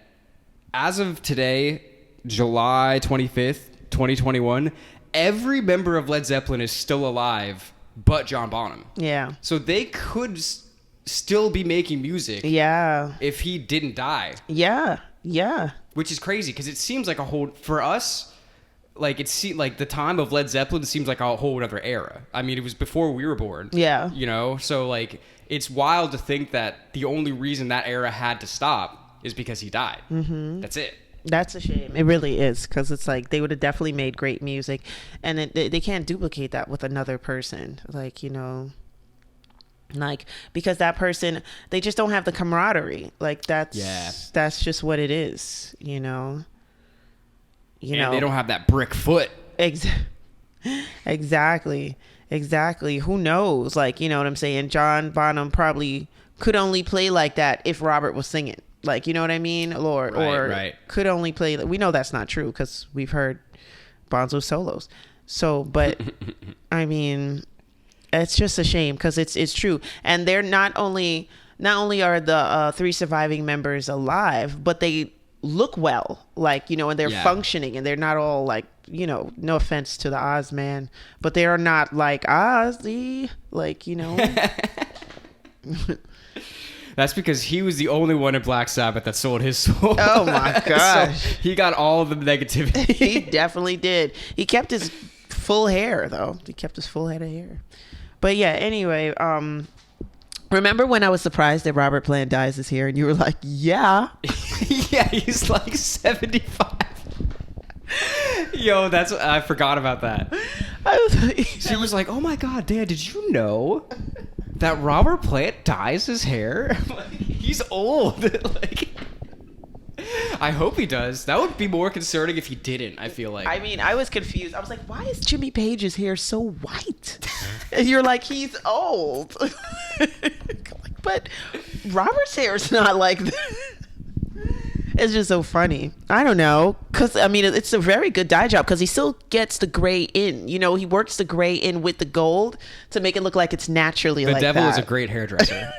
as of today, July 25th, 2021, every member of Led Zeppelin is still alive but John Bonham. Yeah. So they could still be making music Yeah. if he didn't die. Yeah. Yeah. Which is crazy because it seems like a whole, for us, like like the time of Led Zeppelin seems like a whole other era. I mean, it was before we were born. Yeah. You know, so like it's wild to think that the only reason that era had to stop is because he died. Mm-hmm. That's it. That's a shame. It really is, because it's like they would have definitely made great music, and they can't duplicate that with another person. Like, you know, like, because that person, they just don't have the camaraderie. Like, that's just what it is. You know. And they don't have that brick foot. Exactly. Who knows? Like, you know what I'm saying? John Bonham probably could only play like that if Robert was singing. Like, you know what I mean? Or Right. could only play. We know that's not true because we've heard Bonzo solos. So, but I mean, it's just a shame because it's true. And they're not only are the three surviving members alive, but they look well, like, you know, and they're functioning, and they're not all like, you know, no offense to the Oz man, but they are not like Ozzy, like, you know. That's because he was the only one in Black Sabbath that sold his soul. Oh my gosh. So he got all of the negativity. He definitely did. He kept his full hair though. He kept his full head of hair. But yeah, anyway, remember when I was surprised that Robert Plant dies this year, and you were like, yeah. Yeah, he's like 75. Yo, I forgot about that. She was like, "Oh my God, Dad, did you know that Robert Plant dyes his hair? He's old." Like, I hope he does. That would be more concerning if he didn't, I feel like. I mean, I was confused. I was like, why is Jimmy Page's hair so white? And you're like, he's old. But Robert's hair is not like that. It's just so funny. I don't know. Because, I mean, it's a very good dye job because he still gets the gray in. You know, he works the gray in with the gold to make it look like it's naturally like that. The devil is a great hairdresser.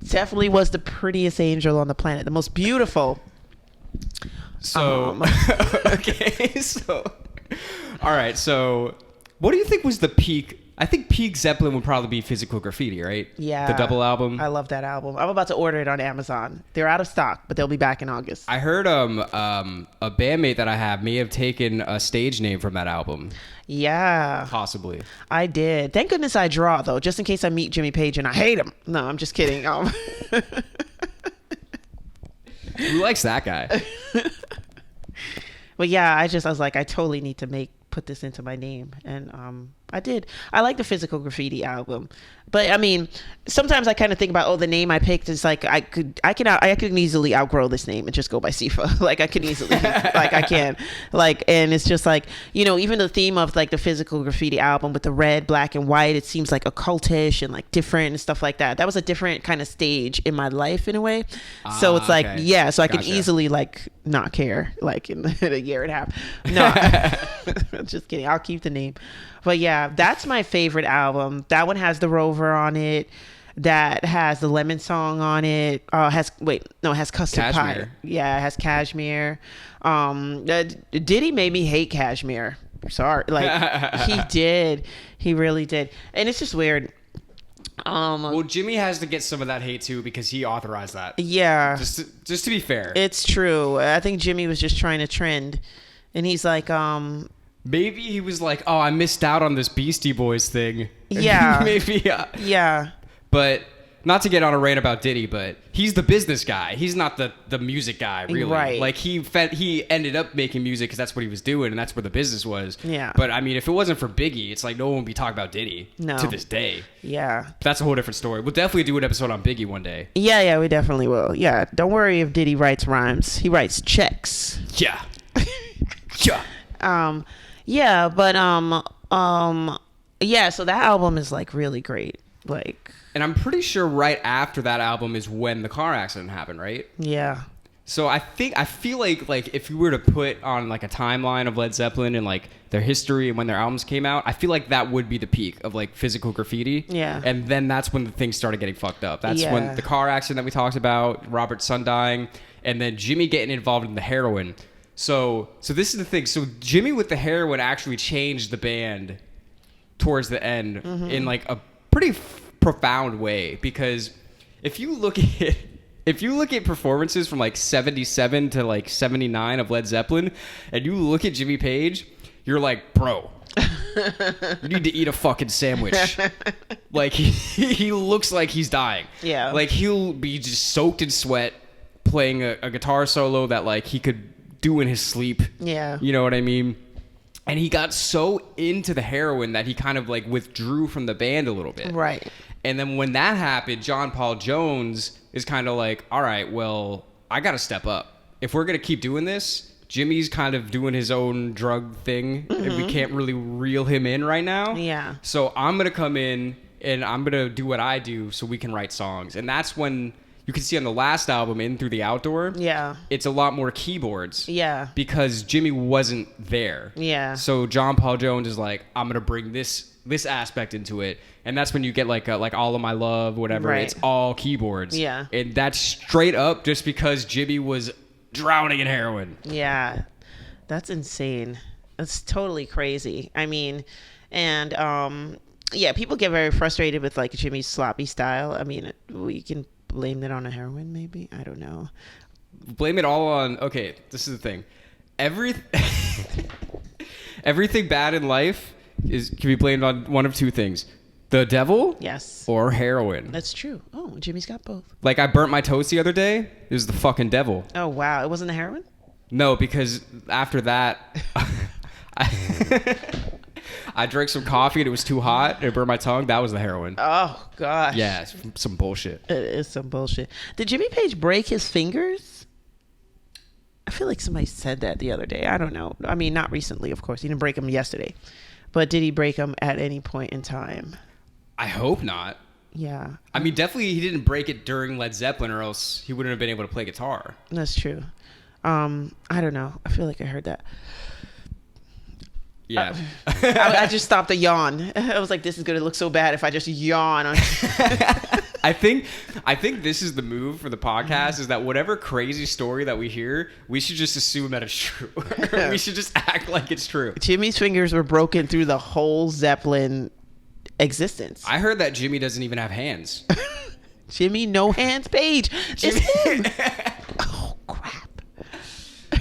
Definitely was the prettiest angel on the planet. The most beautiful. So, okay. So, all right. So, what do you think was the peak? I think peak Zeppelin would probably be Physical Graffiti, right? Yeah. The double album. I love that album. I'm about to order it on Amazon. They're out of stock, but they'll be back in August. I heard a bandmate that I have may have taken a stage name from that album. Yeah. Possibly. I did. Thank goodness I draw, though, just in case I meet Jimmy Page and I hate him. No, I'm just kidding. Who likes that guy? But yeah, I was like, I totally need to put this into my name, and I did. I like the Physical Graffiti album, but I mean, sometimes I kind of think about, the name I picked is like I could easily outgrow this name and just go by Sifa. Like I could easily, like I can, like, and it's just like, you know, even the theme of like the Physical Graffiti album with the red, black, and white, it seems like occultish and like different and stuff like that. That was a different kind of stage in my life in a way. So it's like, okay. yeah, so I could Gotcha. easily like not care like in a year and a half. No, just kidding. I'll keep the name. But yeah, that's my favorite album. That one has the Rover on it. That has the Lemon Song on it. It has Custard Cashmere. Pie. Yeah, it has Cashmere. Diddy made me hate Cashmere. sorry. Like, he did. He really did. And it's just weird. Well, Jimmy has to get some of that hate too because he authorized that. Yeah. Just to be fair. It's true. I think Jimmy was just trying to trend. And he's like, maybe he was like, oh, I missed out on this Beastie Boys thing. Yeah. Maybe. Yeah. But not to get on a rant about Diddy, but he's the business guy. He's not the music guy, really. Right. Like, he ended up making music because that's what he was doing, and that's where the business was. Yeah. But, I mean, if it wasn't for Biggie, it's like no one would be talking about Diddy to this day. Yeah. But that's a whole different story. We'll definitely do an episode on Biggie one day. Yeah, we definitely will. Yeah, don't worry if Diddy writes rhymes. He writes checks. Yeah. Yeah. Yeah, but, yeah, so that album is, like, really great. Like... And I'm pretty sure right after that album is when the car accident happened, right? Yeah. So I feel like if you were to put on like a timeline of Led Zeppelin and like their history and when their albums came out, I feel like that would be the peak of like physical graffiti. Yeah. And then that's when the things started getting fucked up. That's when the car accident that we talked about, Robert's son dying, and then Jimmy getting involved in the heroin. So this is the thing. So Jimmy with the heroin actually changed the band towards the end in like a pretty profound way, because if you look at performances from like 77 to like 79 of Led Zeppelin and you look at Jimmy Page, you're like, bro, you need to eat a fucking sandwich. Like he looks like he's dying. Yeah. Like he'll be just soaked in sweat playing a guitar solo that like he could do in his sleep. Yeah. You know what I mean? And he got so into the heroin that he kind of like withdrew from the band a little bit. Right. And then when that happened, John Paul Jones is kind of like, all right, well, I got to step up. If we're going to keep doing this, Jimmy's kind of doing his own drug thing, and we can't really reel him in right now. Yeah. So I'm going to come in, and I'm going to do what I do so we can write songs. And that's when you can see on the last album, In Through the Outdoor, it's a lot more keyboards. Yeah. Because Jimmy wasn't there. Yeah. So John Paul Jones is like, I'm going to bring this aspect into it. And that's when you get like All of My Love, whatever. Right. It's all keyboards. Yeah. And that's straight up just because Jimmy was drowning in heroin. Yeah. That's insane. That's totally crazy. I mean, and yeah, people get very frustrated with like Jimmy's sloppy style. I mean, we can blame that on a heroin, maybe. I don't know. Blame it all on, okay, this is the thing. Everything bad in life can be blamed on one of two things. The devil? Yes. Or heroin. That's true. Oh, Jimmy's got both. Like, I burnt my toast the other day. It was the fucking devil. Oh, wow. It wasn't the heroin? No, because after that, I drank some coffee and it was too hot and it burned my tongue. That was the heroin. Oh, gosh. Yeah, it's some bullshit. It is some bullshit. Did Jimmy Page break his fingers? I feel like somebody said that the other day. I don't know. I mean, not recently, of course. He didn't break them yesterday. But did he break them at any point in time? I hope not. Yeah. I mean, definitely he didn't break it during Led Zeppelin or else he wouldn't have been able to play guitar. That's true. I don't know. I feel like I heard that. Yeah. I just stopped a yawn. I was like, this is going to look so bad if I just yawn. I think this is the move for the podcast, is that whatever crazy story that we hear, we should just assume that it's true. We should just act like it's true. Jimmy's fingers were broken through the whole Zeppelin existence. I heard that Jimmy doesn't even have hands. Jimmy No Hands Page. It's him. Oh, crap.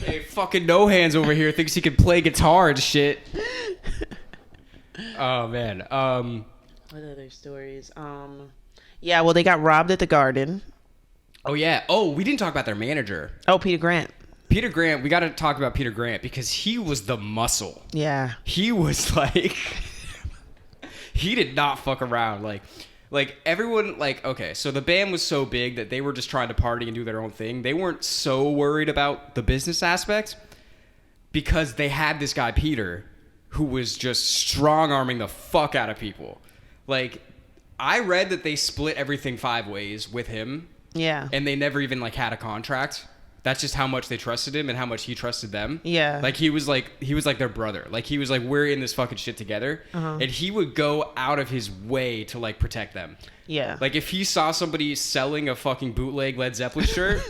Hey, fucking No Hands over here thinks he can play guitar and shit. Oh, man. What other stories? Yeah, well, they got robbed at the Garden. Oh, yeah. Oh, we didn't talk about their manager. Oh, Peter Grant. Peter Grant, we got to talk about Peter Grant because he was the muscle. Yeah. He was like... he did not fuck around. Like everyone, like, okay, so the band was so big that they were just trying to party and do their own thing. They weren't so worried about the business aspect because they had this guy, Peter, who was just strong-arming the fuck out of people. Like, I read that they split everything 5 ways with him. Yeah. And they never even, like, had a contract. That's just how much they trusted him and how much he trusted them. Yeah. Like, he was like their brother. Like, he was like, we're in this fucking shit together. Uh-huh. And he would go out of his way to, like, protect them. Yeah. Like, if he saw somebody selling a fucking bootleg Led Zeppelin shirt,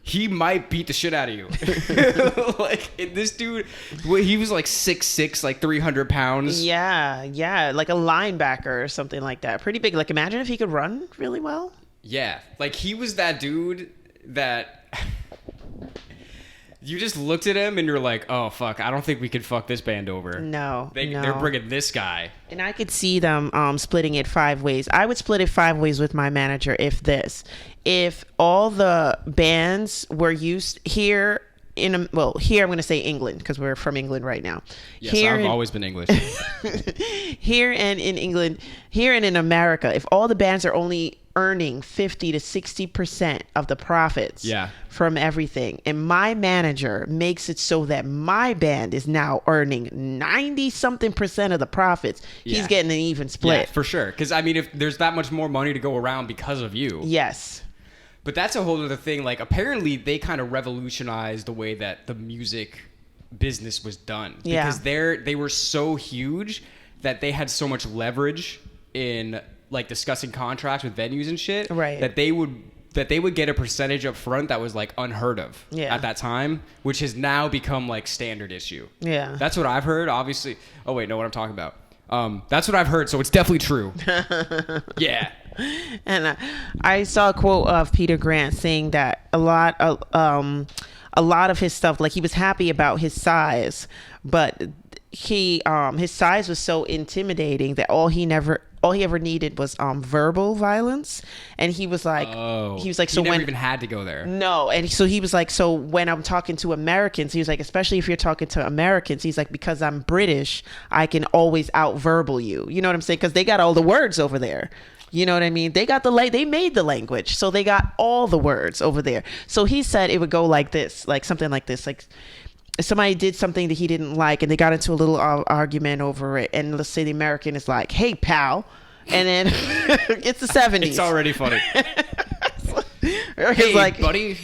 he might beat the shit out of you. Like this dude, he was like 6'6", like 300 pounds. Yeah, like a linebacker or something like that. Pretty big. Like imagine if he could run really well. Yeah, like he was that dude that you just looked at him and you're like, oh fuck, I don't think we could fuck this band over. No, they're bringing this guy. And I could see them splitting it 5 ways. I would split it 5 ways with my manager if all the bands were used here here I'm going to say England because we're from England right now. Yes, I've always been English. Here and in England, here and in America, if all the bands are only earning 50 to 60% of the profits from everything, and my manager makes it so that my band is now earning 90 something percent of the profits, he's getting an even split. Yeah, for sure. Because I mean, if there's that much more money to go around because of you. Yes. But that's a whole other thing. Like, apparently they kind of revolutionized the way that the music business was done. Because they were so huge that they had so much leverage in like discussing contracts with venues and shit. Right. That they would get a percentage up front that was like unheard of at that time, which has now become like standard issue. Yeah. That's what I've heard. Obviously. Oh wait, know what I'm talking about. That's what I've heard, so it's definitely true. Yeah. And I saw a quote of Peter Grant saying that a lot of his stuff, like he was happy about his size, but his size was so intimidating that all he ever needed was verbal violence. And he was like, so he never even had to go there. No. And so he was like, so when I'm talking to Americans, he was like, especially if you're talking to Americans, he's like, because I'm British, I can always out verbal you. You know what I'm saying? Because they got all the words over there. You know what I mean? They got they made the language, so they got all the words over there. So he said it would go like this, like something like this, like somebody did something that he didn't like, and they got into a little argument over it. And let's say the American is like, "Hey, pal," and then it's the 70s. It's already funny. Hey, like, buddy.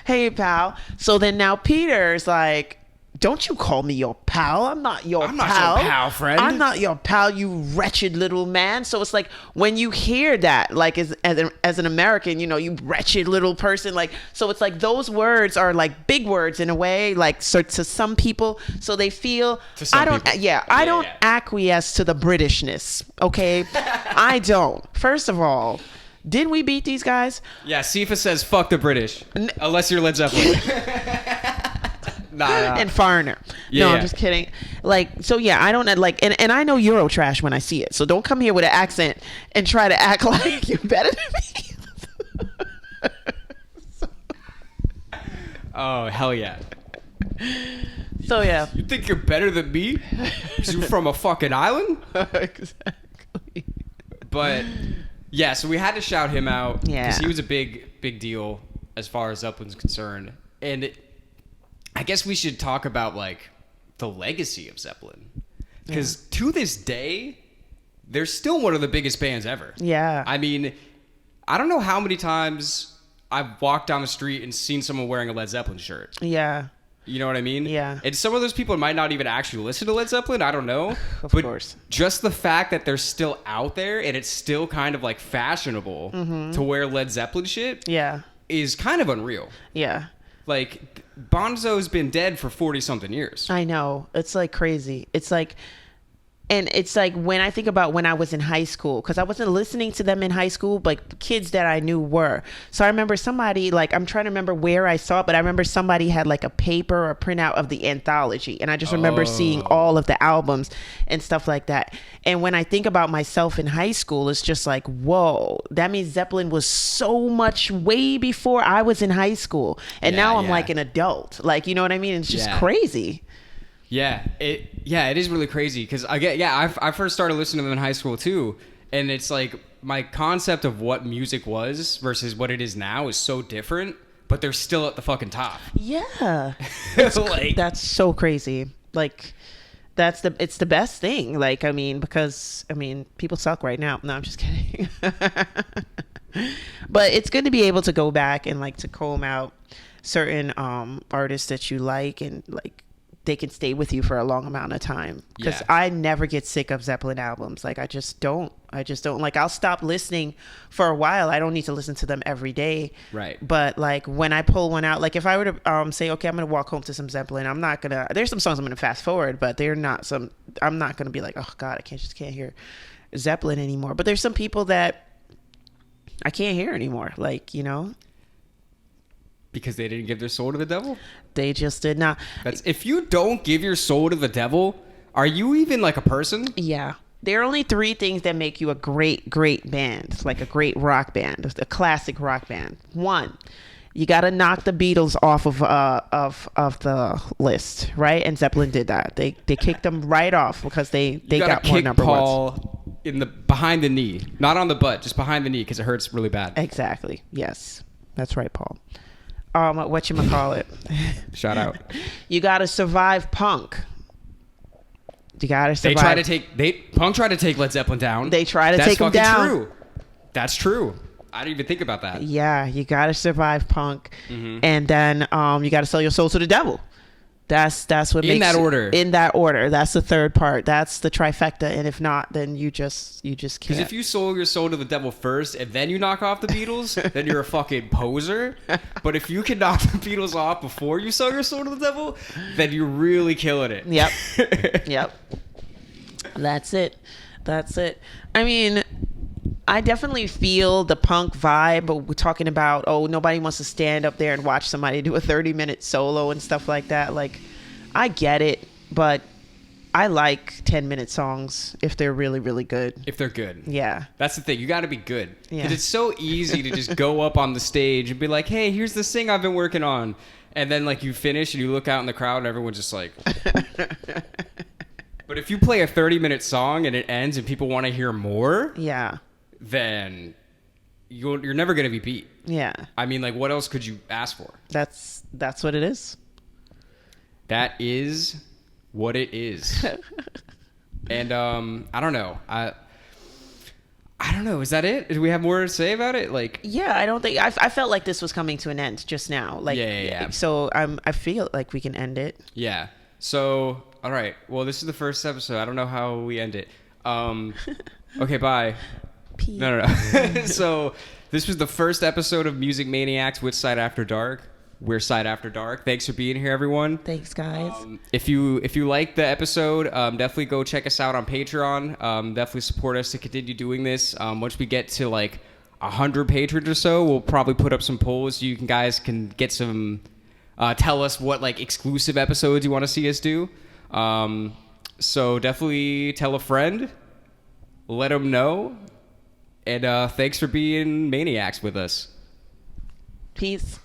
Hey, pal. So then now Peter's like, don't you call me your pal. I'm not your pal, friend. I'm not your pal, you wretched little man. So it's like when you hear that, like as an American, you know, you wretched little person, like, so it's like those words are like big words in a way, like, so to some people, so they feel, I don't acquiesce to the Britishness. Okay. I don't. First of all, didn't we beat these guys? Yeah. Sifa says, fuck the British. Unless you're Led Zeppelin. Nah. And foreigner. Yeah, I'm just kidding. Like, so yeah, I don't like, and I know Euro trash when I see it. So don't come here with an accent and try to act like you're better than me. Oh, hell yeah. So yeah. You think you're better than me? 'Cause you're from a fucking island? Exactly. But yeah, so we had to shout him out. Yeah. Because he was a big deal as far as Zeppelin's concerned. And I guess we should talk about like the legacy of Zeppelin, because to this day, they're still one of the biggest bands ever. Yeah. I mean, I don't know how many times I've walked down the street and seen someone wearing a Led Zeppelin shirt. Yeah. You know what I mean? Yeah. And some of those people might not even actually listen to Led Zeppelin. I don't know. Of but course. Just the fact that they're still out there and it's still kind of like fashionable to wear Led Zeppelin shit. Yeah. Is kind of unreal. Yeah. Like, Bonzo's been dead for 40-something years. I know. It's like crazy. It's like, and it's like when I think about when I was in high school, because I wasn't listening to them in high school, but kids that I knew were. So I remember somebody, like, I'm trying to remember where I saw it, but I remember somebody had like a paper or a printout of the anthology. And I just remember seeing all of the albums and stuff like that. And when I think about myself in high school, it's just like, whoa, that means Zeppelin was so much way before I was in high school. And now I'm like an adult. Like, you know what I mean? It's just crazy. Yeah, it is really crazy because I first started listening to them in high school too, and it's like my concept of what music was versus what it is now is so different, but they're still at the fucking top. Yeah, like, that's so crazy. Like, it's the best thing. Like, I mean, because I mean, people suck right now. No, I'm just kidding. But it's good to be able to go back and like to comb out certain artists that you like and like stay with you for a long amount of time. Because I never get sick of Zeppelin albums. Like I just don't. Like I'll stop listening for a while. I don't need to listen to them every day. Right. But like when I pull one out, like if I were to say, okay, I'm gonna walk home to some Zeppelin, I'm not gonna. There's some songs I'm gonna fast forward, but they're not some. I'm not gonna be like, oh God, I can't hear Zeppelin anymore. But there's some people that I can't hear anymore. Like, you know. Because they didn't give their soul to the devil? They just did not. If you don't give your soul to the devil, are you even like a person? Yeah. There are only 3 things that make you a great band, like a great rock band, a classic rock band. 1, you got to knock the Beatles off of the list, right? And Zeppelin did that. They kicked them right off because they got more number ones. In the behind the knee, not on the butt, just behind the knee because it hurts really bad. Exactly. Yes, that's right, Paul. Whatchamacallit? Shout out. You gotta survive punk. You gotta survive. Punk tried to take Led Zeppelin down. They try to take them down. True. That's true. I didn't even think about that. Yeah, you gotta survive punk, and then you gotta sell your soul to the devil. That's what makes in that order. In that order. That's the third part. That's the trifecta. And if not, then you just can't. Because if you sold your soul to the devil first and then you knock off the Beatles, then you're a fucking poser. But if you can knock the Beatles off before you sell your soul to the devil, then you're really killing it. Yep. Yep. That's it. I mean, I definitely feel the punk vibe, but we're talking about, nobody wants to stand up there and watch somebody do a 30-minute solo and stuff like that. Like, I get it, but I like 10-minute songs if they're really, really good. If they're good. Yeah. That's the thing. You got to be good. Yeah. Because it's so easy to just go up on the stage and be like, hey, here's this thing I've been working on. And then, like, you finish and you look out in the crowd and everyone's just like... But if you play a 30-minute song and it ends and people want to hear more... Yeah. Then you're never going to be beat. Yeah. I mean, like, what else could you ask for? That's what it is. That is what it is. And I don't know. I don't know. Is that it? Do we have more to say about it? Like, yeah, I don't think I felt like this was coming to an end just now. Like, yeah. So I feel like we can end it. Yeah. So, all right. Well, this is the first episode. I don't know how we end it. Okay, bye. No. So this was the first episode of Music Maniacs with Side After Dark. We're Side After Dark. Thanks for being here, everyone. Thanks, guys. If you like the episode, definitely go check us out on Patreon. Definitely support us to continue doing this. Once we get to like 100 patrons or so, we'll probably put up some polls so you guys can get some. Tell us what like exclusive episodes you want to see us do. So definitely tell a friend. Let them know. And thanks for being maniacs with us. Peace.